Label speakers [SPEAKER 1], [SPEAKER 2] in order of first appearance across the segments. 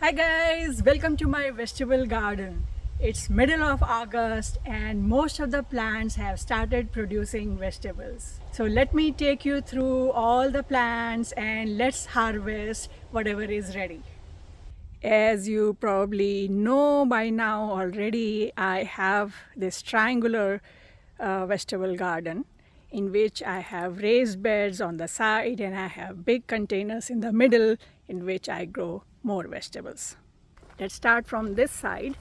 [SPEAKER 1] Hi guys, welcome to my vegetable garden. It's middle of August and most of the plants have started producing vegetables. So let me take you through all the plants and let's harvest whatever is ready. As you probably know by now already, I have this triangular vegetable garden in which I have raised beds on the side and I have big containers in the middle in which I grow more vegetables. Let's start from this side.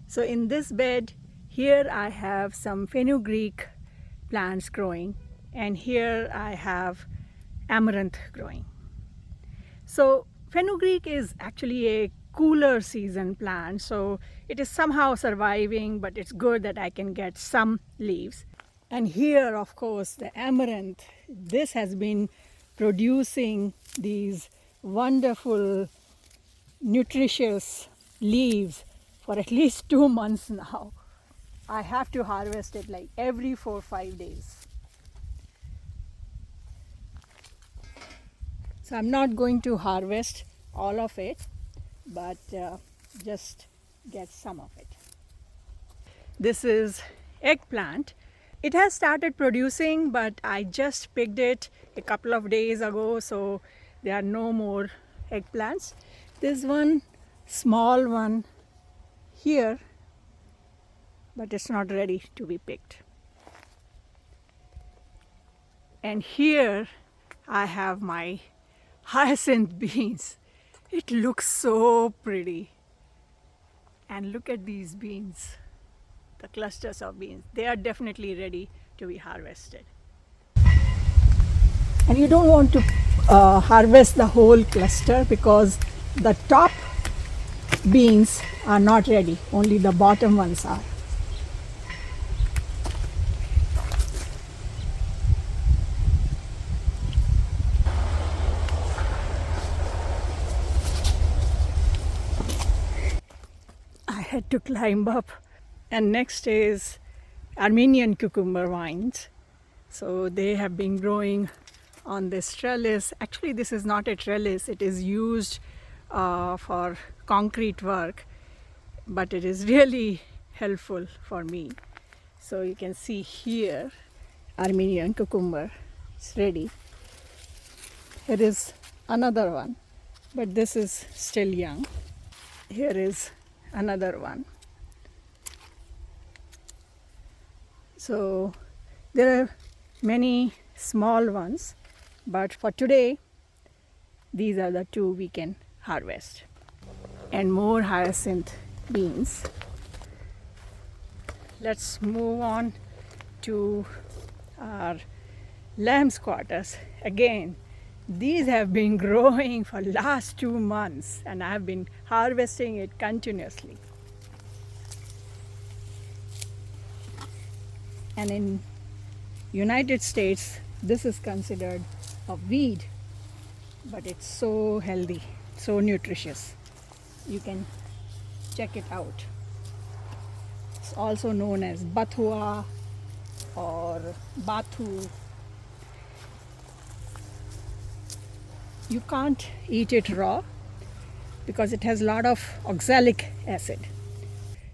[SPEAKER 1] So in this bed, here I have some fenugreek plants growing and here I have amaranth growing. So fenugreek is actually a cooler season plant, so it is somehow surviving, but it's good that I can get some leaves. And here, of course, the amaranth, this has been producing these wonderful, nutritious leaves for at least 2 months now. I have to harvest it like every 4 or 5 days. So I'm not going to harvest all of it, but just get some of it. This is eggplant. It has started producing, but I just picked it a couple of days ago, so there are no more eggplants. There's one small one here, but it's not ready to be picked. And here I have my hyacinth beans. It looks so pretty. And look at these beans, the clusters of beans. They are definitely ready to be harvested. And you don't want to harvest the whole cluster because the top beans are not ready, only the bottom ones are. I had to climb up. And next is Armenian cucumber vines. So they have been growing on this trellis. Actually, this is not a trellis, it is used for concrete work, but it is really helpful for me. So you can see here Armenian cucumber is ready. Here is another one, but this is still young. Here is another one. So there are many small ones, but for today these are the two we can harvest. And more hyacinth beans. Let's move on to our lamb's quarters. Again, these have been growing for last 2 months and I have been harvesting it continuously. And in United States, this is considered a weed, but it's so healthy, so nutritious. You can check it out. It's also known as bathua or bathu. You can't eat it raw because it has a lot of oxalic acid.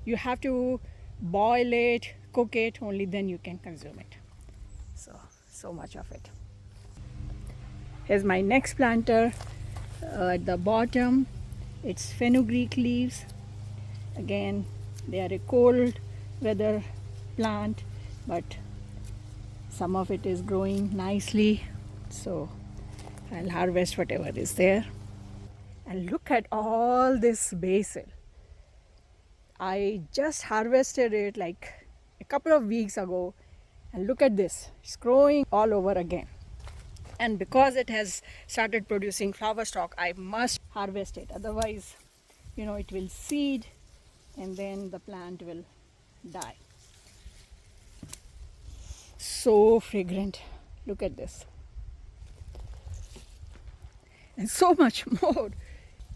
[SPEAKER 1] You have to boil it, cook it, only then you can consume it. So much of it. Here's my next planter. At the bottom, it's fenugreek leaves. Again, they are a cold weather plant, but some of it is growing nicely. So I'll harvest whatever is there. And look at all this basil. I just harvested it like a couple of weeks ago, and look at this, it's growing all over again. And because it has started producing flower stalk, I must harvest it, otherwise it will seed and then the plant will die. So fragrant, look at this. And so much more.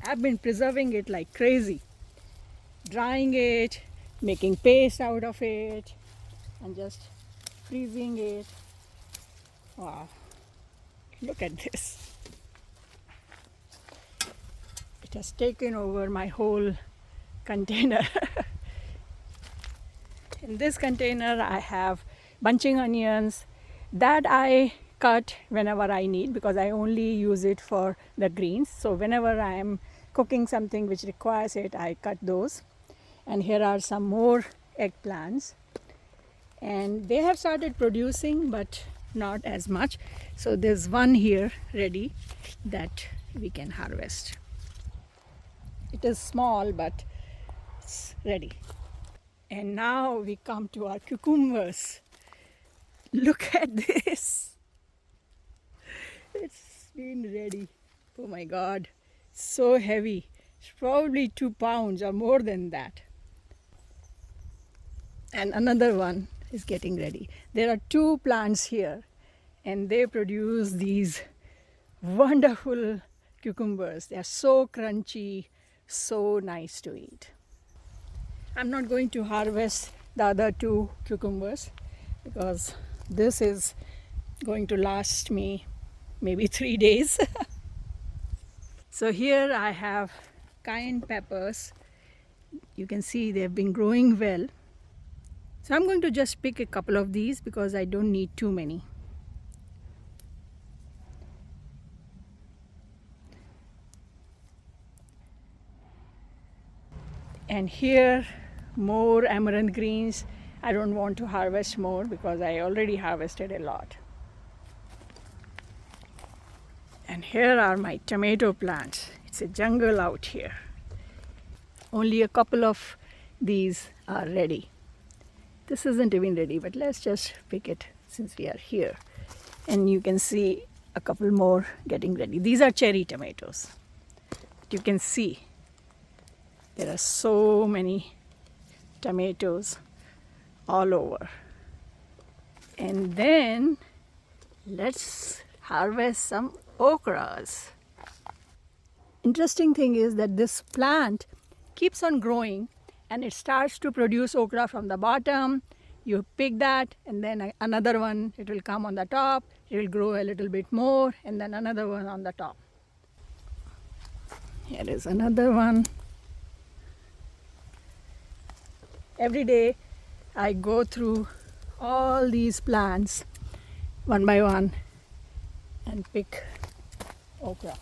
[SPEAKER 1] I've been preserving it like crazy, drying it, making paste out of it, and just freezing it. Wow, look at this. It has taken over my whole container. In this container I have bunching onions that I cut whenever I need, because I only use it for the greens. So whenever I am cooking something which requires it, I cut those. And here are some more eggplants, and they have started producing but not as much. So there's one here ready that we can harvest. It is small but it's ready. And now we come to our cucumbers. Look at this. It's been ready. Oh my God, so heavy. It's probably 2 pounds or more than that. And another one is getting ready. There are 2 plants here, and they produce these wonderful cucumbers. They are so crunchy, so nice to eat. I'm not going to harvest the other 2 cucumbers because this is going to last me maybe 3 days. So here I have cayenne peppers. You can see they've been growing well. So I'm going to just pick a couple of these because I don't need too many. And here more amaranth greens. I don't want to harvest more because I already harvested a lot. And here are my tomato plants. It's a jungle out here. Only a couple of these are ready. This isn't even ready, but let's just pick it since we are here. And you can see a couple more getting ready. These are cherry tomatoes. But you can see there are so many tomatoes all over. And then let's harvest some okras. Interesting thing is that this plant keeps on growing and it starts to produce okra from the bottom. You pick that, and then another one, it will come on the top. It will grow a little bit more, and then another one on the top. Here is another one. Every day I go through all these plants one by one and pick okra.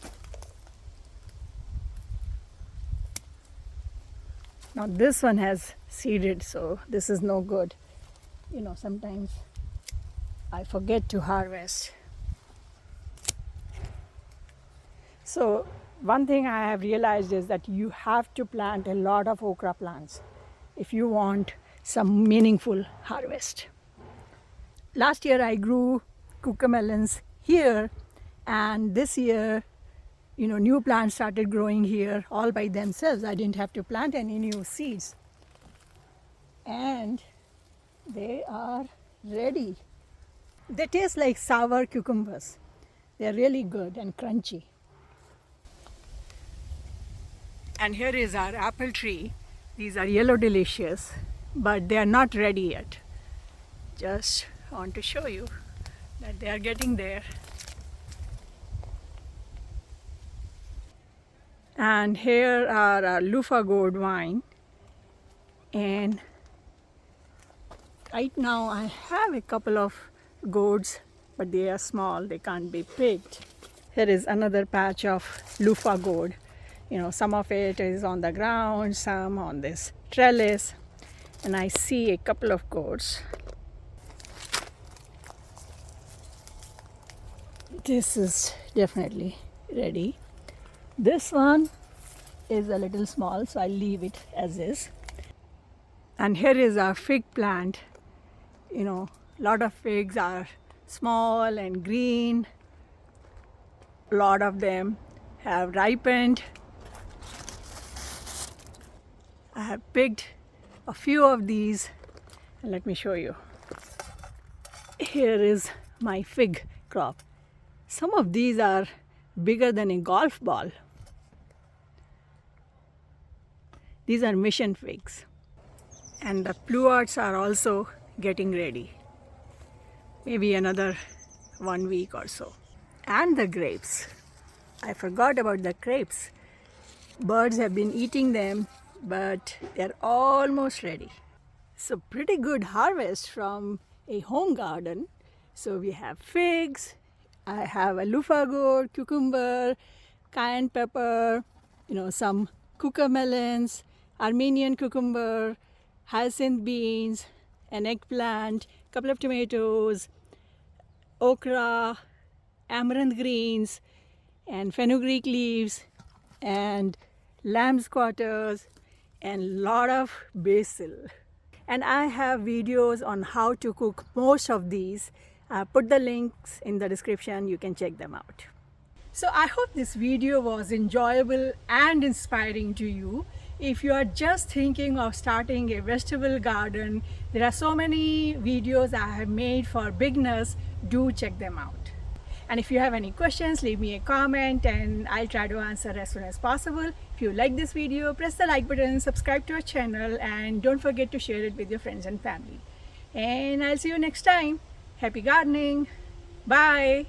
[SPEAKER 1] Now this one has seeded, so this is no good. You know, sometimes I forget to harvest. So one thing I have realized is that you have to plant a lot of okra plants if you want some meaningful harvest. Last year I grew cucamelons here, and this year, you know, new plants started growing here all by themselves. I didn't have to plant any new seeds. And they are ready. They taste like sour cucumbers. They're really good and crunchy. And here is our apple tree. These are yellow delicious, but they are not ready yet. Just want to show you that they are getting there. And here are our loofah gourd vine, and right now I have a couple of gourds, but they are small, they can't be picked. Here is another patch of loofah gourd. You know, some of it is on the ground, some on this trellis, and I see a couple of gourds. This is definitely ready. This one is a little small, so I'll leave it as is. And here is our fig plant. You know, a lot of figs are small and green. A lot of them have ripened. I have picked a few of these, and let me show you. Here is my fig crop. Some of these are bigger than a golf ball. These are mission figs. And the pluots are also getting ready. Maybe another 1 week or so. And the grapes. I forgot about the grapes. Birds have been eating them, but they're almost ready. So pretty good harvest from a home garden. So we have figs, I have a loofah gourd, cucumber, cayenne pepper, some cucamelons, Armenian cucumber, hyacinth beans, an eggplant, couple of tomatoes, okra, amaranth greens, and fenugreek leaves, and lamb's quarters, and lot of basil. And I have videos on how to cook most of these. Put the links in the description, you can check them out. So I hope this video was enjoyable and inspiring to you. If you are just thinking of starting a vegetable garden, there are so many videos I have made for beginners. Do check them out. And if you have any questions, leave me a comment and I'll try to answer as soon as possible. If you like this video, press the like button, subscribe to our channel, and don't forget to share it with your friends and family. And I'll see you next time. Happy gardening. Bye.